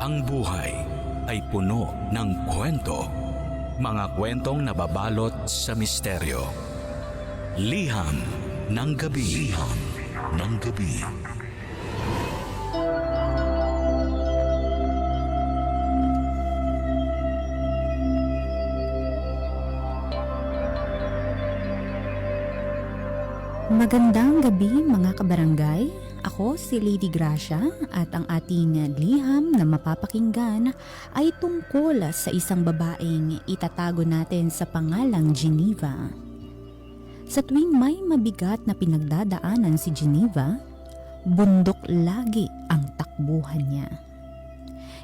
Ang buhay ay puno ng kwento. Mga kwentong nababalot sa misteryo. Liham ng gabi. Liham ng gabi. Magandang gabi mga kabarangay. Ako si Lady Gracia at ang ating liham na mapapakinggan ay tungkol sa isang babaeng itatago natin sa pangalang Geneva. Sa tuwing may mabigat na pinagdadaanan si Geneva, bundok lagi ang takbuhan niya.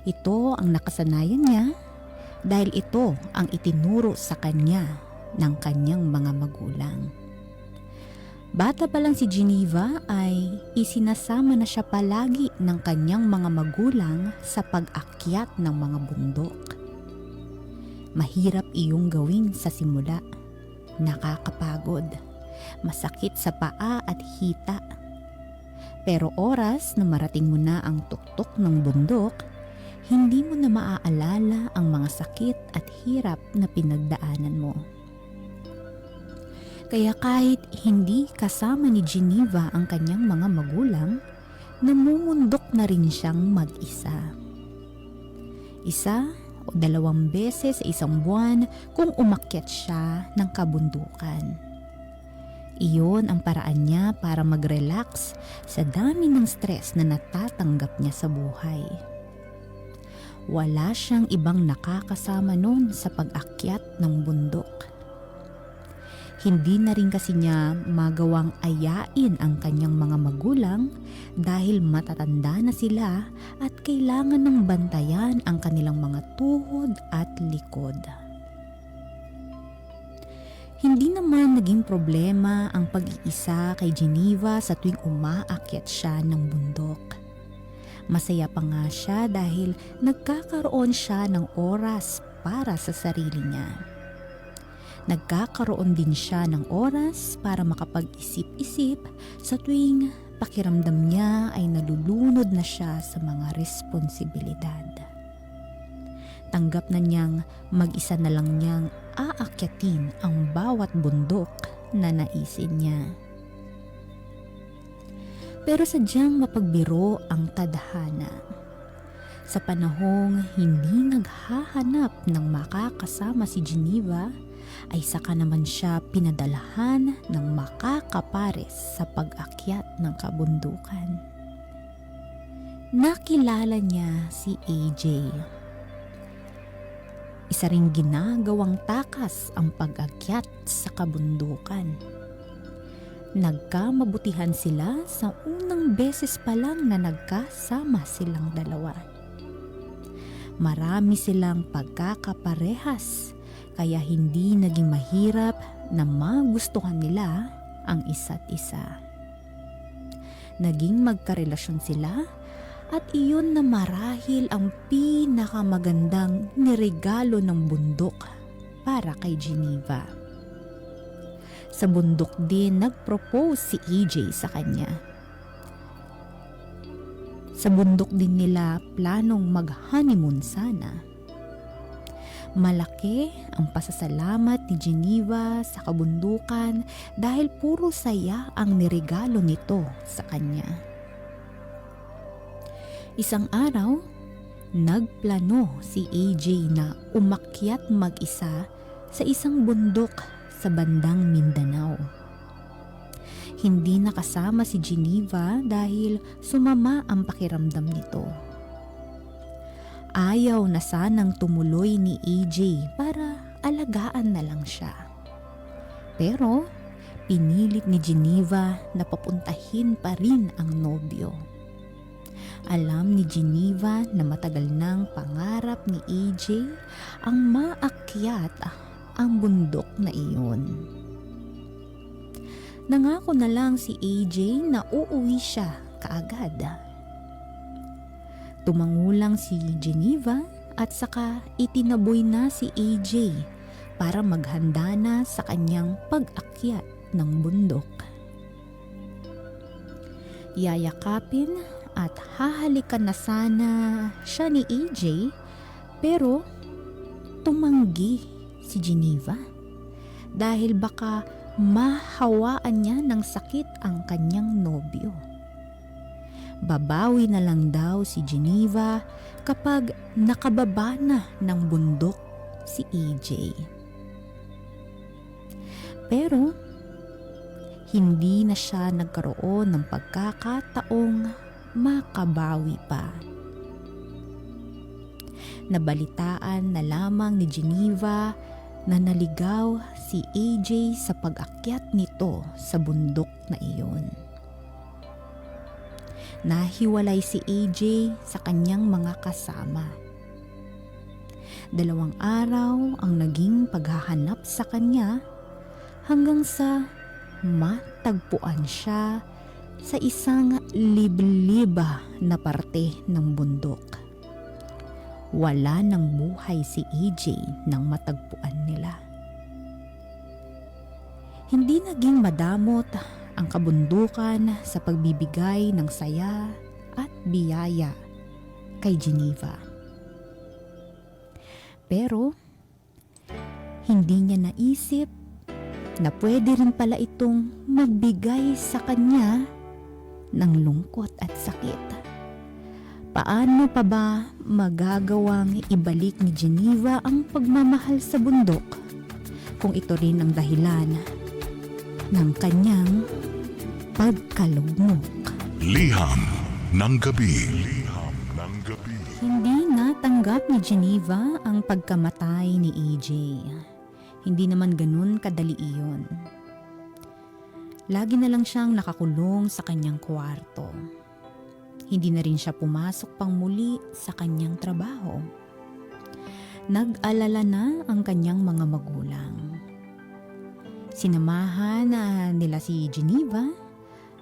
Ito ang nakasanayan niya dahil ito ang itinuro sa kanya ng kanyang mga magulang. Bata pa lang si Geneva ay isinasama na siya palagi ng kanyang mga magulang sa pag-akyat ng mga bundok. Mahirap iyong gawin sa simula, nakakapagod, masakit sa paa at hita. Pero oras na marating mo na ang tuktok ng bundok, hindi mo na maaalala ang mga sakit at hirap na pinagdaanan mo. Kaya kahit hindi kasama ni Geneva ang kanyang mga magulang, namumundok na rin siyang mag-isa. Isa o dalawang beses sa isang buwan kung umakyat siya ng kabundukan. Iyon ang paraan niya para mag-relax sa dami ng stress na natatanggap niya sa buhay. Wala siyang ibang nakakasama noon sa pag-akyat ng bundok. Hindi na rin kasi niya magawang ayain ang kanyang mga magulang dahil matatanda na sila at kailangan ng bantayan ang kanilang mga tuhod at likod. Hindi naman naging problema ang pag-iisa kay Geneva sa tuwing umaakyat siya ng bundok. Masaya pa nga siya dahil nagkakaroon siya ng oras para sa sarili niya. Nagkakaroon din siya ng oras para makapag-isip-isip sa tuwing pakiramdam niya ay nalulunod na siya sa mga responsibilidad. Tanggap na niyang mag-isa na lang niyang aakyatin ang bawat bundok na naisin niya. Pero sadyang mapagbiro ang tadhana. Sa panahong hindi naghahanap ng makakasama si Geneva, ay saka naman siya pinadalahan ng makakapares sa pag-akyat ng kabundukan. Nakilala niya si AJ. Isa ring ginagawang takas ang pag-akyat sa kabundukan. Nagkamabutihan sila sa unang beses pa lang na nagkasama silang dalawa. Marami silang pagkakaparehas, kaya hindi naging mahirap na magustuhan nila ang isa't isa. Naging magkarelasyon sila at iyon na marahil ang pinakamagandang niregalo ng bundok para kay Geneva. Sa bundok din nag-propose si AJ sa kanya. Sa bundok din nila planong mag-honeymoon sana. Malaki ang pasasalamat ni Geneva sa kabundukan dahil puro saya ang niregalo nito sa kanya. Isang araw, nagplano si AJ na umakyat mag-isa sa isang bundok sa bandang Mindanao. Hindi nakasama si Geneva dahil sumama ang pakiramdam nito. Ayaw na sanang tumuloy ni AJ para alagaan na lang siya. Pero pinilit ni Geneva na papuntahin pa rin ang nobyo. Alam ni Geneva na matagal nang pangarap ni AJ ang maakyat ang bundok na iyon. Nangako na lang si AJ na uuwi siya kaagad. Tumangulang si Geneva at saka itinaboy na si AJ para maghanda na sa kanyang pag-akyat ng bundok. Yayakapin at hahalikan na sana siya ni AJ, pero tumanggi si Geneva dahil baka mahawaan niya ng sakit ang kanyang nobyo. Babawi na lang daw si Geneva kapag nakababa na ng bundok si AJ. Pero hindi na siya nagkaroon ng pagkakataong makabawi pa. Nabalitaan na lamang ni Geneva na naligaw si AJ sa pag-akyat nito sa bundok na iyon. Nahiwalay si AJ sa kanyang mga kasama. 2 araw ang naging paghahanap sa kanya hanggang sa matagpuan siya sa isang liblib na parte ng bundok. Wala nang buhay si AJ nang matagpuan nila. Hindi naging madamot ang kabundukan sa pagbibigay ng saya at biyaya kay Geneva. Pero hindi niya naisip na pwede rin pala itong magbigay sa kanya ng lungkot at sakit. Paano pa ba magagawang ibalik ni Geneva ang pagmamahal sa bundok kung ito rin ang dahilan ng kanyang pagkalugmok? Liham ng gabi. Liham ng gabi. Hindi natanggap ni Geneva ang pagkamatay ni AJ. Hindi naman ganun kadali iyon. Lagi na lang siyang nakakulong sa kanyang kwarto. Hindi na rin siya pumasok pang muli sa kanyang trabaho. Nag-alala na ang kanyang mga magulang. Sinamahan nila si Geneva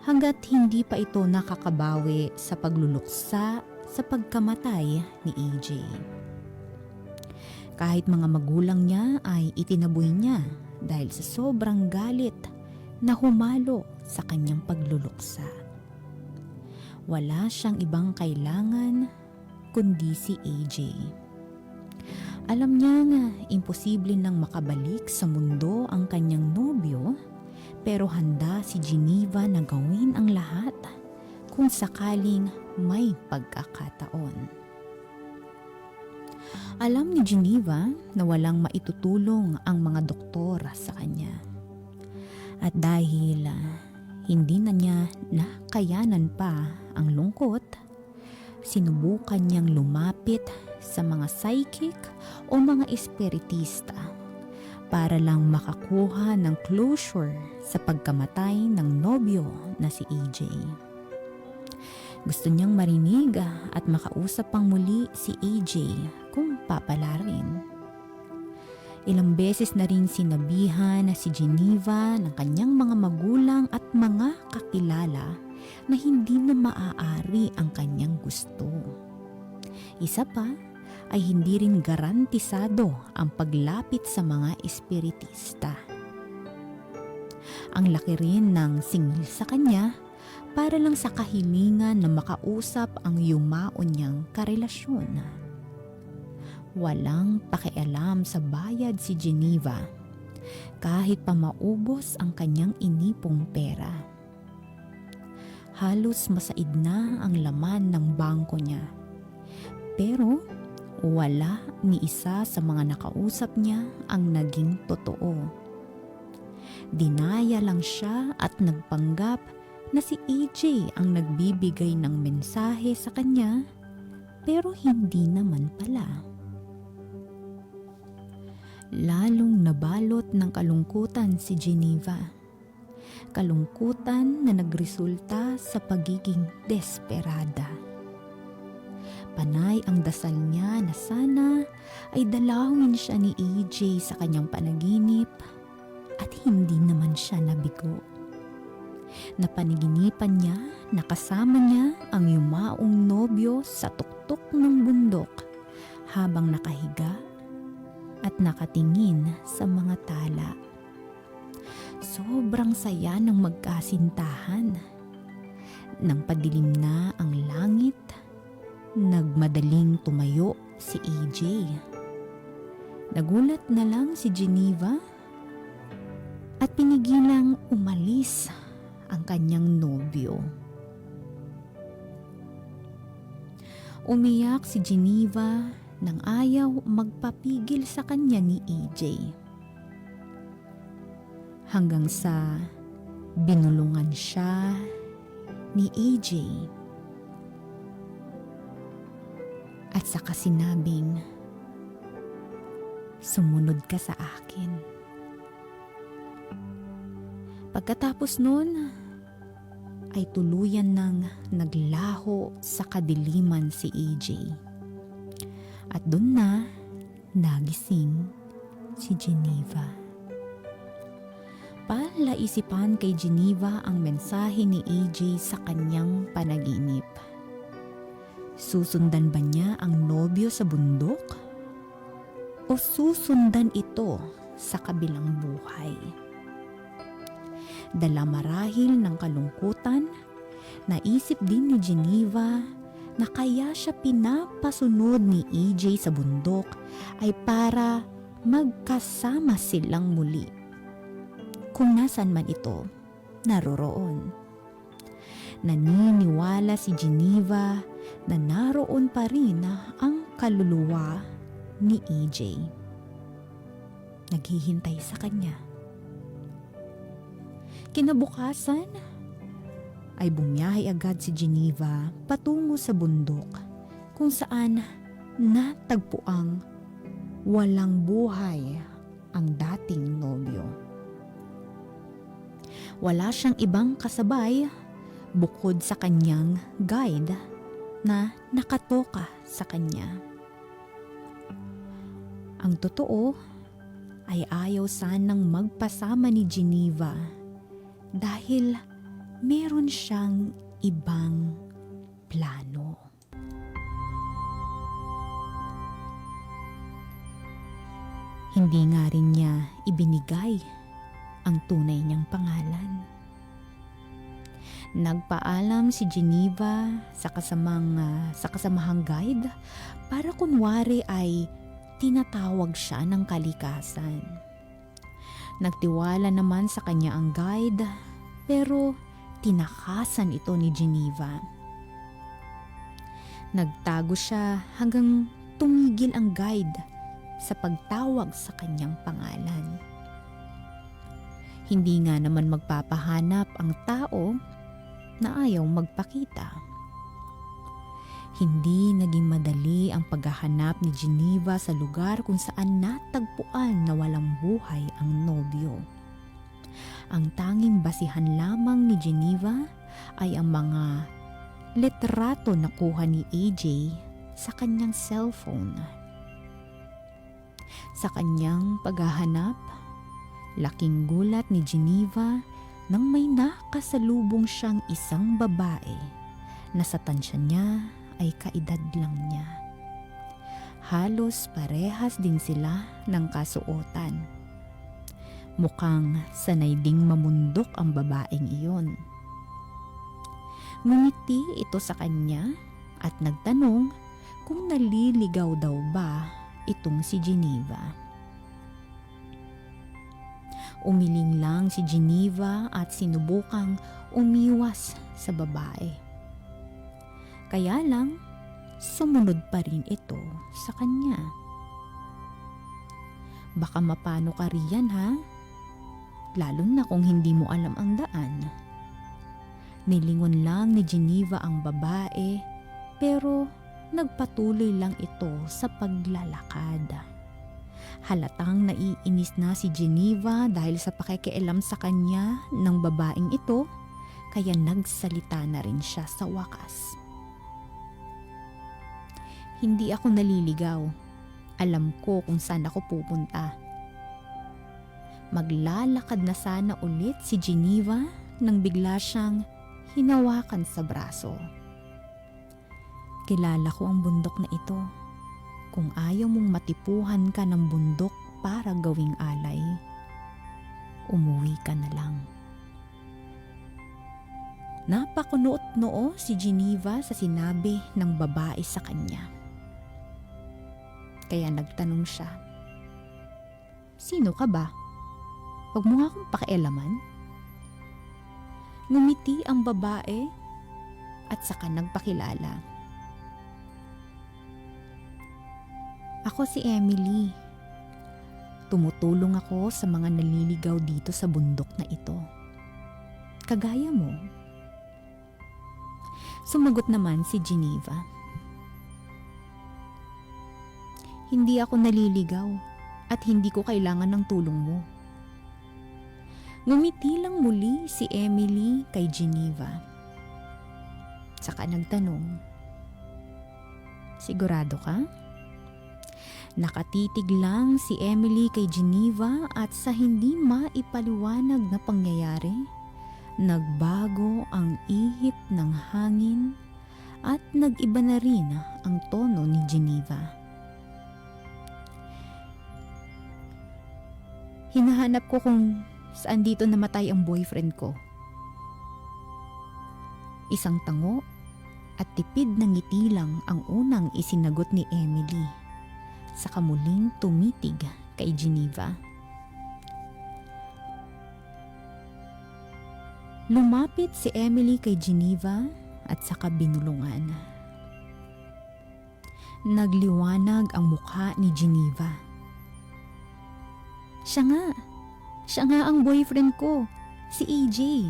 hanggat hindi pa ito nakakabawi sa pagluluksa sa pagkamatay ni AJ. Kahit mga magulang niya ay itinaboy niya dahil sa sobrang galit na humalo sa kanyang pagluluksa. Wala siyang ibang kailangan kundi si AJ. Alam niya nga imposible nang makabalik sa mundo ang kanyang nobyo, pero handa si Geneva na gawin ang lahat kung sakaling may pagkakataon. Alam ni Geneva na walang maitutulong ang mga doktor sa kanya. At dahil hindi na niya nakayanan pa ang lungkot, sinubukan niyang lumapit sa mga psychic o mga espiritista para lang makakuha ng closure sa pagkamatay ng nobyo na si AJ. Gusto niyang marinig at makausap pang muli si AJ kung papala rin. Ilang beses na rin sinabihan si Geneva ng kanyang mga magulang at mga kakilala na hindi na maaari ang kanyang gusto. Isa pa ay hindi rin garantisado ang paglapit sa mga espiritista. Ang laki rin ng singil sa kanya para lang sa kahilingan na makausap ang yumao niyang karelasyon. Walang pakialam sa bayad si Geneva kahit pa maubos ang kanyang inipong pera. Halos masaid na ang laman ng bangko niya. Pero wala ni isa sa mga nakausap niya ang naging totoo. Dinaya lang siya at nagpanggap na si AJ ang nagbibigay ng mensahe sa kanya, pero hindi naman pala. Lalong nabalot ng kalungkutan si Geneva. Kalungkutan na nagresulta sa pagiging desperada. Panay ang dasal niya na sana ay dalawin siya ni AJ sa kanyang panaginip at hindi naman siya nabigo. Napanaginipan niya na kasama niya ang yumaong nobyo sa tuktok ng bundok habang nakahiga at nakatingin sa mga tala. Sobrang saya ng magkasintahan. Nang padilim na ang langit, nagmadaling tumayo si AJ. Nagulat na lang si Geneva at pinigilang umalis ang kanyang nobyo. Umiyak si Geneva nang ayaw magpapigil sa kanya ni AJ. Hanggang sa binulungan siya ni AJ at saka sinabing, "Sumunod ka sa akin." Pagkatapos nun ay tuluyan nang naglaho sa kadiliman si AJ. At doon na nagising si Geneva. Palaisipan kay Geneva ang mensahe ni AJ sa kanyang panaginip. Susundan ba niya ang nobyo sa bundok? O susundan ito sa kabilang buhay? Dala marahil ng kalungkutan, naisip din ni Geneva na kaya siya pinapasunod ni AJ sa bundok ay para magkasama silang muli. Kung nasan man ito naroroon. Naniniwala si Geneva na naroon pa rin ang kaluluwa ni AJ. Naghihintay sa kanya. Kinabukasan ay bumiyahe agad si Geneva patungo sa bundok kung saan natagpuang walang buhay ang dating nobyo. Wala siyang ibang kasabay bukod sa kanyang guide na nakatoka sa kanya. Ang totoo ay ayaw sanang magpasama ni Geneva dahil meron siyang ibang plano. Hindi nga rin niya ibinigay ang tunay niyang pangalan. Nagpaalam si Geneva sa kasamahang guide para kunwari ay tinatawag siya ng kalikasan. Nagtiwala naman sa kanya ang guide pero tinakasan ito ni Geneva. Nagtago siya hanggang tumigil ang guide sa pagtawag sa kanyang pangalan. Hindi nga naman magpapahanap ang tao na ayaw magpakita. Hindi naging madali ang paghahanap ni Geneva sa lugar kung saan natagpuan na walang buhay ang nobyo. Ang tanging basihan lamang ni Geneva ay ang mga litrato na kuha ni AJ sa kanyang cellphone. Sa kanyang paghahanap, laking gulat ni Geneva nang may nakasalubong siyang isang babae na sa tansya niya ay kaedad lang niya. Halos parehas din sila ng kasuotan. Mukhang sanay ding mamundok ang babaeng iyon. Ngumiti ito sa kanya at nagtanong kung naliligaw daw ba itong si Geneva. Umiling lang si Geneva at sinubukang umiwas sa babae. Kaya lang, sumunod pa rin ito sa kanya. Baka mapano ka riyan ha? Lalo na kung hindi mo alam ang daan. Nilingon lang ni Geneva ang babae pero nagpatuloy lang ito sa paglalakad. Halatang naiinis na si Geneva dahil sa pakikialam sa kanya ng babaeng ito, kaya nagsalita na rin siya sa wakas. Hindi ako naliligaw. Alam ko kung saan ako pupunta. Maglalakad na sana ulit si Geneva nang bigla siyang hinawakan sa braso. Kilala ko ang bundok na ito. Kung ayaw mong matipuhan ka ng bundok para gawing alay, umuwi ka na lang. Napakunot noo si Geneva sa sinabi ng babae sa kanya. Kaya nagtanong siya, "Sino ka ba? Huwag mo nga akong pakialaman." Ngumiti ang babae at saka nagpakilala. "Ako si Emily. Tumutulong ako sa mga naliligaw dito sa bundok na ito. Kagaya mo." Sumagot naman si Geneva, "Hindi ako naliligaw at hindi ko kailangan ng tulong mo." Ngumiti lang muli si Emily kay Geneva. Saka nagtanong, "Sigurado ka?" Nakatitig lang si Emily kay Geneva at sa hindi maipaliwanag na pangyayari, nagbago ang ihip ng hangin at nag-iba na rin ang tono ni Geneva. "Hinahanap ko kung saan dito namatay ang boyfriend ko." Isang tango at tipid na ngiti lang ang unang isinagot ni Emily. Saka muling tumitig kay Geneva. Lumapit si Emily kay Geneva at saka binulungan. Nagliwanag ang mukha ni Geneva. Siya nga ang boyfriend ko, si AJ."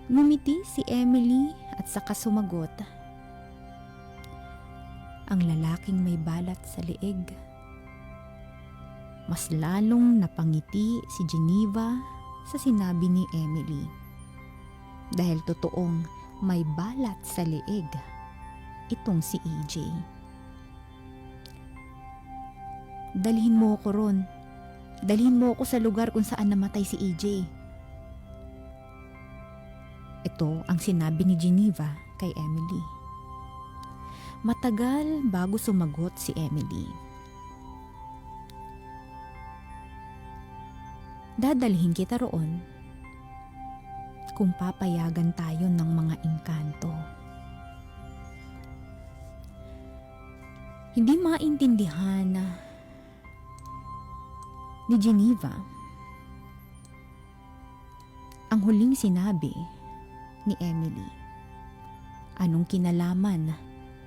Ngumiti si Emily at saka sumagot, "Ang lalaking may balat sa leeg." Mas lalong napangiti si Geneva sa sinabi ni Emily. Dahil totoong may balat sa leeg itong si AJ. "Dalhin mo ako ron. Dalhin mo ako sa lugar kung saan namatay si AJ." Ito ang sinabi ni Geneva kay Emily. Matagal bago sumagot si Emily. "Dadalhin kita roon kung papayagan tayo ng mga engkanto." Hindi maintindihan ni Geneva ang huling sinabi ni Emily. Anong kinalaman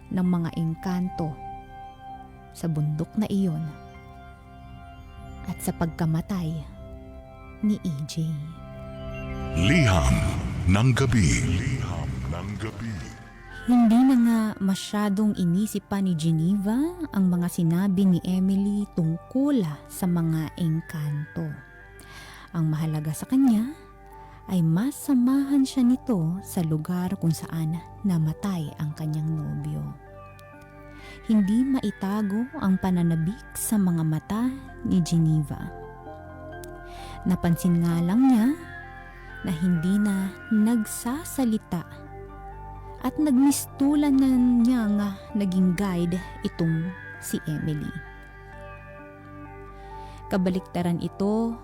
ng mga engkanto sa bundok na iyon at sa pagkamatay ni AJ? Liham ng gabi. Liham ng gabi. Hindi na nga masyadong inisip pa ni Geneva ang mga sinabi ni Emily tungkol sa mga engkanto. Ang mahalaga sa kanya ay masamahan siya nito sa lugar kung saan namatay ang kanyang nobyo. Hindi maitago ang pananabik sa mga mata ni Geneva. Napansin nga lang niya na hindi na nagsasalita at nagmistulan na niya nga naging guide itong si Emily. Kabaliktaran ito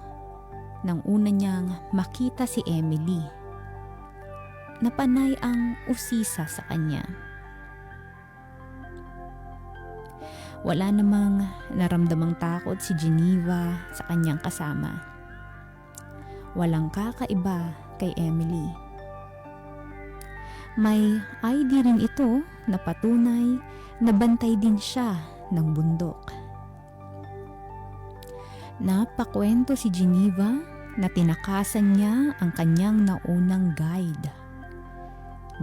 nang una niyang makita si Emily na panay ang usisa sa kanya. Wala namang naramdamang takot si Geneva sa kanyang kasama. Walang kakaiba kay Emily. May ID rin ito na patunay na bantay din siya ng bundok. Napakwento si Geneva na tinakasan niya ang kanyang naunang guide.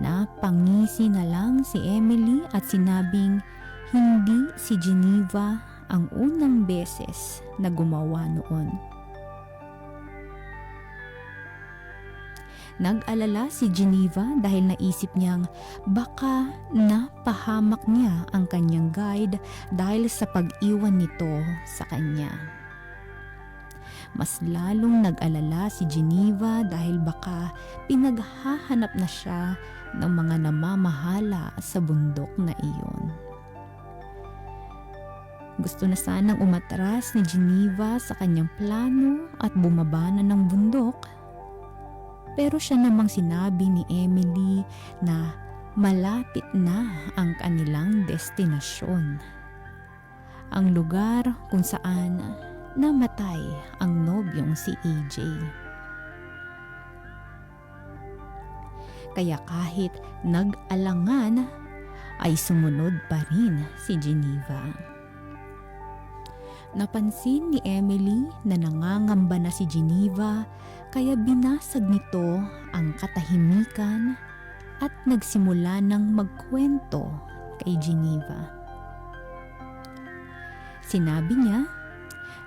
Napangisi na lang si Emily at sinabing hindi si Geneva ang unang beses na gumawa noon. Nag-alala si Geneva dahil naisip niyang baka napahamak niya ang kanyang guide dahil sa pag-iwan nito sa kanya. Mas lalong nag-alala si Geneva dahil baka pinaghahanap na siya ng mga namamahala sa bundok na iyon. Gusto na sanang umatras ni Geneva sa kanyang plano at bumaba na ng bundok. Pero siya namang sinabi ni Emily na malapit na ang kanilang destinasyon. Ang lugar kung saan namatay ang nobyong si AJ. Kaya kahit nag-alangan ay sumunod pa rin si Geneva. Napansin ni Emily na nangangamba na si Geneva kaya binasag nito ang katahimikan at nagsimula ng magkwento kay Geneva. Sinabi niya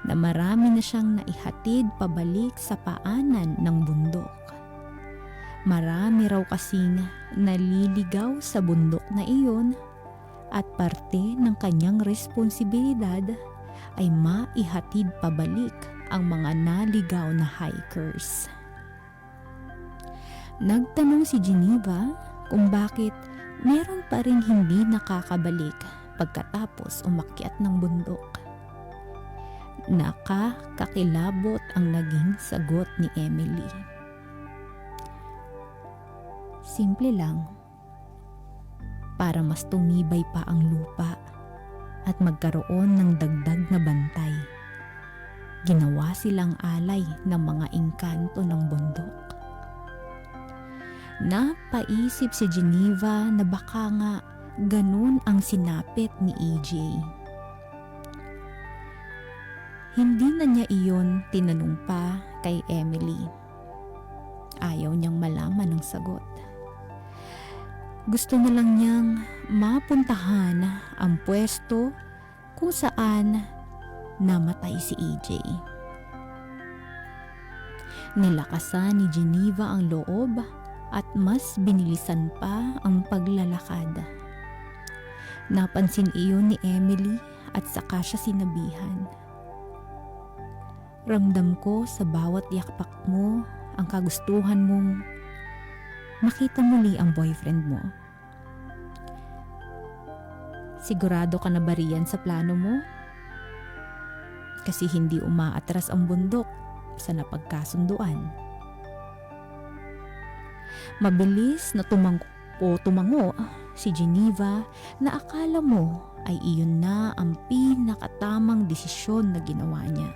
na marami na siyang naihatid pabalik sa paanan ng bundok. Marami raw kasing naliligaw sa bundok na iyon at parte ng kanyang responsibilidad ay maihatid pabalik ang mga naligaw na hikers. Nagtanong si Geneva kung bakit meron pa ring hindi nakakabalik pagkatapos umakyat ng bundok. Nakakakilabot ang naging sagot ni Emily. Simple lang, para mas tumibay pa ang lupa at magkaroon ng dagdag na bantay. Ginawa silang alay ng mga engkanto ng bundok. Napaisip si Geneva na baka nga ganun ang sinapit ni AJ. Hindi na niya iyon tinanong pa kay Emily. Ayaw niyang malaman ang sagot. Gusto na lang niyang mapuntahan ang pwesto kung saan namatay si AJ. Nilakasan ni Geneva ang loob at mas binilisan pa ang paglalakad. Napansin iyon ni Emily at saka siya sinabihan. Ramdam ko sa bawat yakpak mo ang kagustuhan mong makita muli ang boyfriend mo. Sigurado ka na ba riyan sa plano mo? Kasi hindi umaatras ang bundok sa napagkasunduan. Mabilis na tumango si Geneva na akala mo ay iyon na ang pinakatamang desisyon na ginawa niya.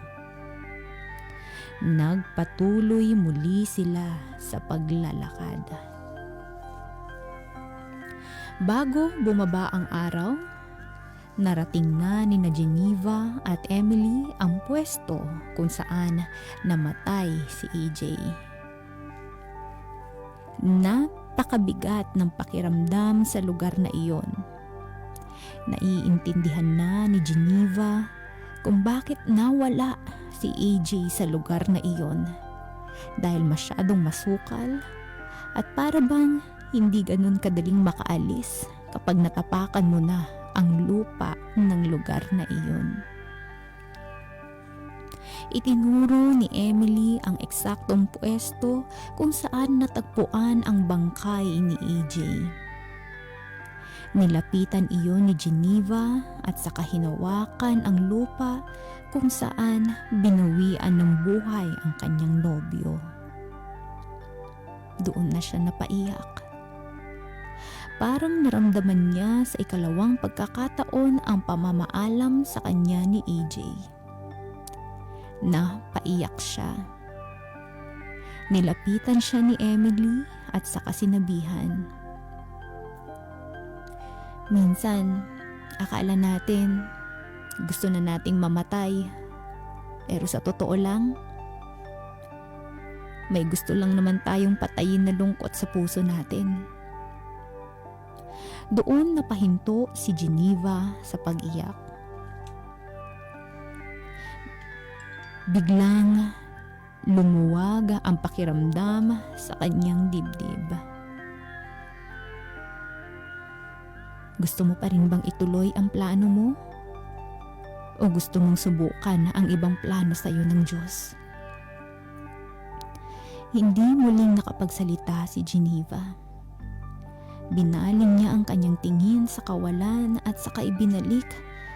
Nagpatuloy muli sila sa paglalakad. Bago bumaba ang araw, narating na ni Geneva at Emily ang pwesto kung saan namatay si AJ. Napakabigat ng pakiramdam sa lugar na iyon. Naiintindihan na ni Geneva kung bakit nawala si AJ sa lugar na iyon dahil masyadong masukal at para bang hindi ganun kadaling makaalis kapag natapakan mo na ang lupa ng lugar na iyon. Itinuro ni Emily ang eksaktong pwesto kung saan natagpuan ang bangkay ni AJ. Nilapitan iyon ni Geneva at saka hinawakan ang lupa kung saan binawian ng buhay ang kanyang nobyo. Doon na siya napaiyak. Parang naramdaman niya sa ikalawang pagkakataon ang pamamaalam sa kanya ni AJ. Napaiyak siya. Nilapitan siya ni Emily at saka sinabihan. Minsan, akala natin gusto na nating mamatay. Pero sa totoo lang, may gusto lang naman tayong patayin na lungkot sa puso natin. Doon napahinto si Geneva sa pag-iyak. Biglang lumuwag ang pakiramdam sa kanyang dibdib. Gusto mo pa rin bang ituloy ang plano mo? O gusto mong subukan ang ibang plano sa iyo ng Diyos? Hindi muling nakapagsalita si Geneva. Binaling niya ang kanyang tingin sa kawalan at saka ibinalik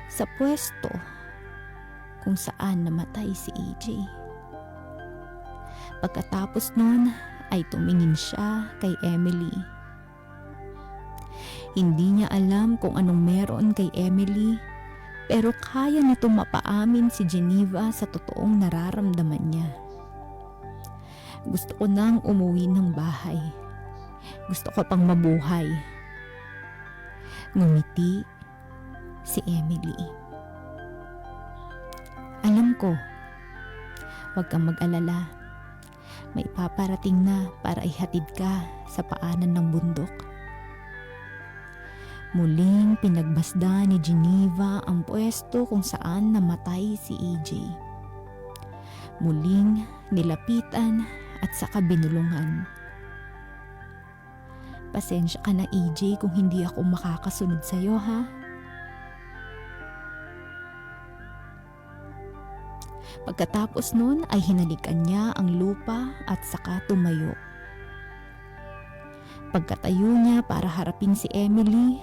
sa pwesto kung saan namatay si AJ. Pagkatapos nun ay tumingin siya kay Emily. Hindi niya alam kung anong meron kay Emily, pero kaya nito mapaamin si Geneva sa totoong nararamdaman niya. Gusto ko nang umuwi ng bahay. Gusto ko pang mabuhay. Ngumiti si Emily. Alam ko, huwag kang mag-alala. May paparating na para ihatid ka sa paanan ng bundok. Muling pinagbasda ni Geneva ang pwesto kung saan namatay si EJ. Muling nilapitan at saka binulungan. Pasensya ka na EJ kung hindi ako makakasunod sa'yo, ha? Pagkatapos nun ay hinalikan niya ang lupa at saka tumayo. Pagkatayo niya para harapin si Emily,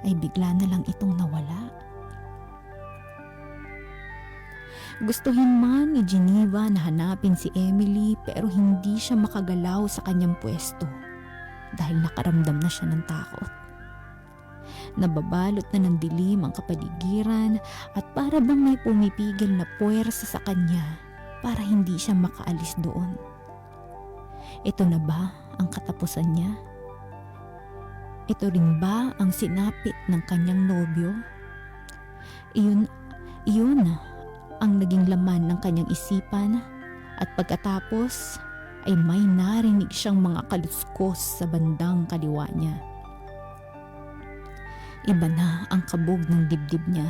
ay bigla na lang itong nawala. Gustuhin man ni Geneva na hanapin si Emily pero hindi siya makagalaw sa kanyang pwesto dahil nakaramdam na siya ng takot. Nababalot na ng dilim ang kapaligiran at para bang may pumipigil na puwersa sa kanya para hindi siya makaalis doon. Ito na ba ang katapusan niya? Ito rin ba ang sinapit ng kanyang nobyo? Iyon ang naging laman ng kanyang isipan at pagkatapos ay may narinig siyang mga kaluskos sa bandang kaliwa niya. Iba na ang kabog ng dibdib niya.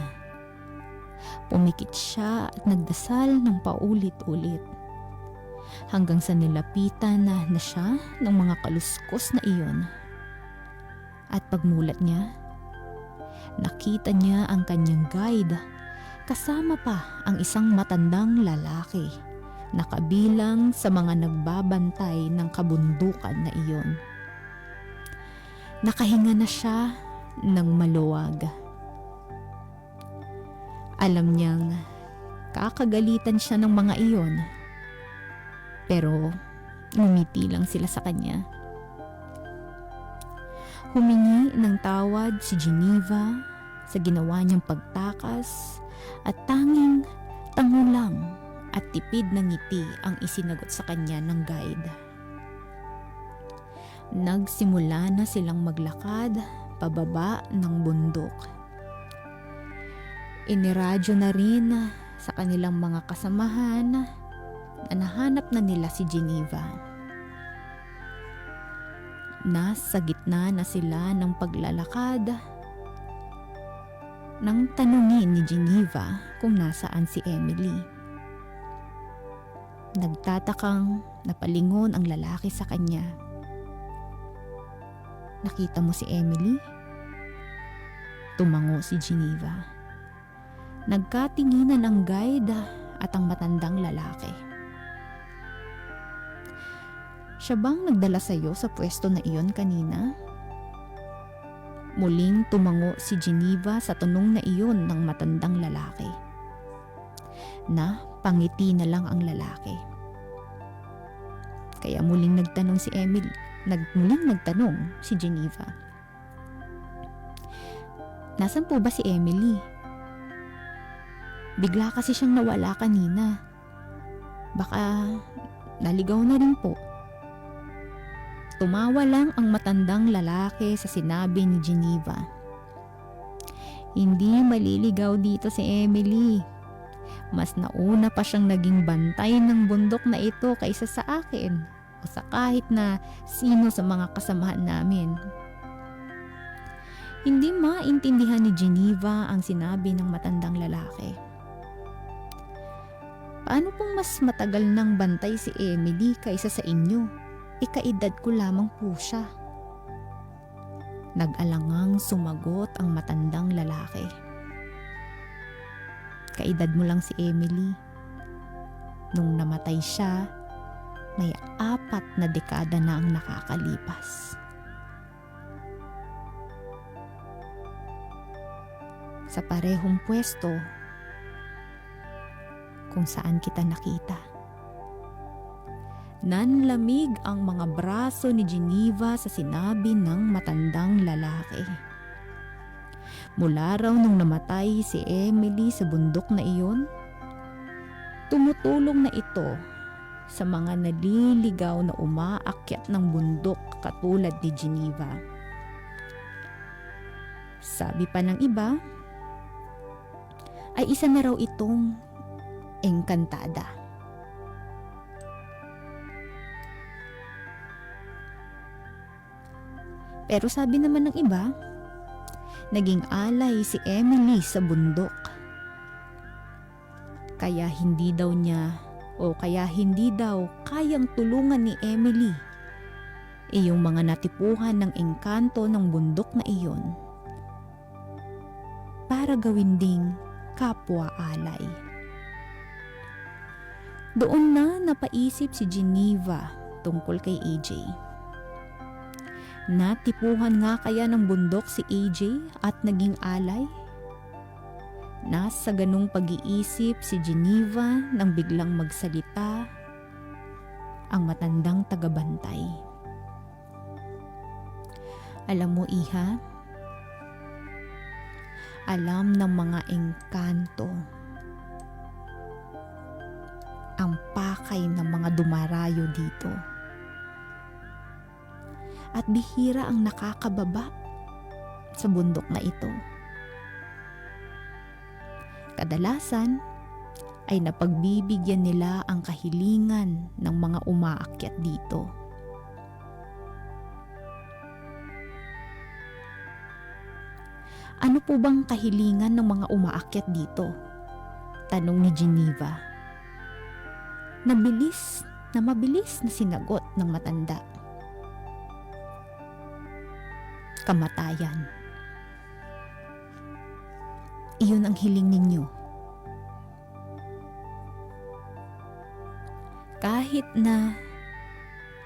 Pumikit siya at nagdasal ng paulit-ulit hanggang sa nilapitan na siya ng mga kaluskos na iyon. At pagmulat niya, nakita niya ang kanyang guide kasama pa ang isang matandang lalaki na kabilang sa mga nagbabantay ng kabundukan na iyon. Nakahinga na siya ng maluwag. Alam niyang kakagalitan siya ng mga iyon, pero ngumiti lang sila sa kanya. Humingi ng tawad si Geneva sa ginawa niyang pagtakas at tanging tango lang at tipid na ngiti ang isinagot sa kanya ng guide. Nagsimula na silang maglakad pababa ng bundok. Iniradyo na rin sa kanilang mga kasamahan na nahanap na nila si Geneva. Nasa gitna na sila ng paglalakad nang tanungin ni Geneva kung nasaan si Emily. Nagtatakang napalingon ang lalaki sa kanya. Nakita mo si Emily? Tumango si Geneva. Nagkatinginan ang guide at ang matandang lalaki. Siya bang nagdala sa iyo sa pwesto na iyon kanina? Muling tumango si Geneva sa tanong na iyon ng matandang lalaki. Na pangiti na lang ang lalaki. Kaya muling nagtanong si Emily. Muling nagtanong si Geneva. Nasaan po ba si Emily? Bigla kasi siyang nawala kanina. Baka naligaw na rin po. Tumawa lang ang matandang lalaki sa sinabi ni Geneva. Hindi maliligaw dito si Emily. Mas nauna pa siyang naging bantay ng bundok na ito kaysa sa akin o sa kahit na sino sa mga kasamahan namin. Hindi maintindihan ni Geneva ang sinabi ng matandang lalaki. Paano pong mas matagal nang bantay si Emily kaysa sa inyo? Ikaedad ko lamang po siya. Nag-alangang sumagot ang matandang lalaki. Kaedad mo lang si Emily. Nung namatay siya, may 4 na dekada na ang nakakalipas. Sa parehong pwesto kung saan kita nakita. Nanlamig ang mga braso ni Geneva sa sinabi ng matandang lalaki. Mula raw nung namatay si Emily sa bundok na iyon, tumutulong na ito sa mga naliligaw na umaakyat ng bundok katulad ni Geneva. Sabi pa ng iba, ay isa na raw itong engkantada. Pero sabi naman ng iba, naging alay si Emily sa bundok. Kaya hindi daw kayang tulungan ni Emily iyong mga natipuhan ng engkanto ng bundok na iyon para gawin ding kapwa-alay. Doon na napaisip si Geneva tungkol kay AJ. Natipuhan nga kaya ng bundok si AJ at naging alay? Nasa ganung pag-iisip si Geneva nang biglang magsalita ang matandang tagabantay. Alam mo, Iha, alam ng mga engkanto ang pakay ng mga dumarayo dito. At bihira ang nakakababa sa bundok na ito. Kadalasan ay napagbibigyan nila ang kahilingan ng mga umaakyat dito. Ano po bang kahilingan ng mga umaakyat dito? Tanong ni Geneva. Mabilis na sinagot ng matanda. Kamatayan. Iyon ang hiling ninyo. Kahit na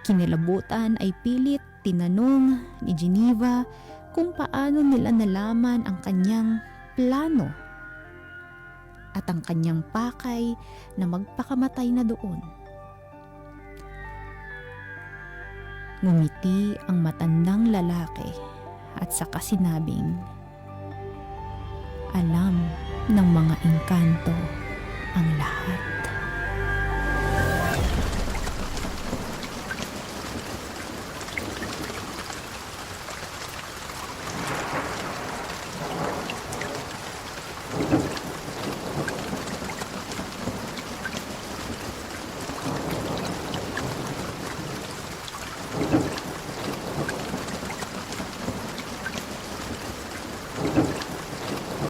kinilabutan ay pilit tinanong ni Geneva kung paano nila nalaman ang kanyang plano at ang kanyang pakay na magpakamatay na doon. Ngumiti ang matandang lalaki at saka sinabing, alam ng mga engkanto ang lahat.